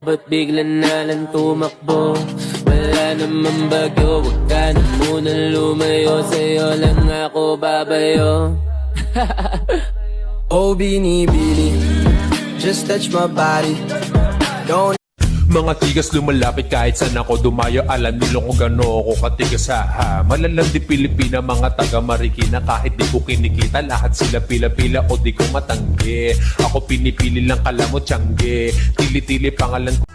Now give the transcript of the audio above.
Ba't bigla na lang tumakbo? Wala naman bagyo, wag ka na munang lumayo. Sa'yo lang ako babayo. Oh, binibili, just touch my body. Don't Mga tigas lumalapit kahit saan ako dumayo. Alam nila kung gano'n ako katigas ha. Malalandi Pilipina, mga taga Marikina. Kahit di ko kinikita, lahat sila pila-pila o di ko matanggi. Ako pinipili lang kalamot tiyangge. Tili-tili pangalan ko.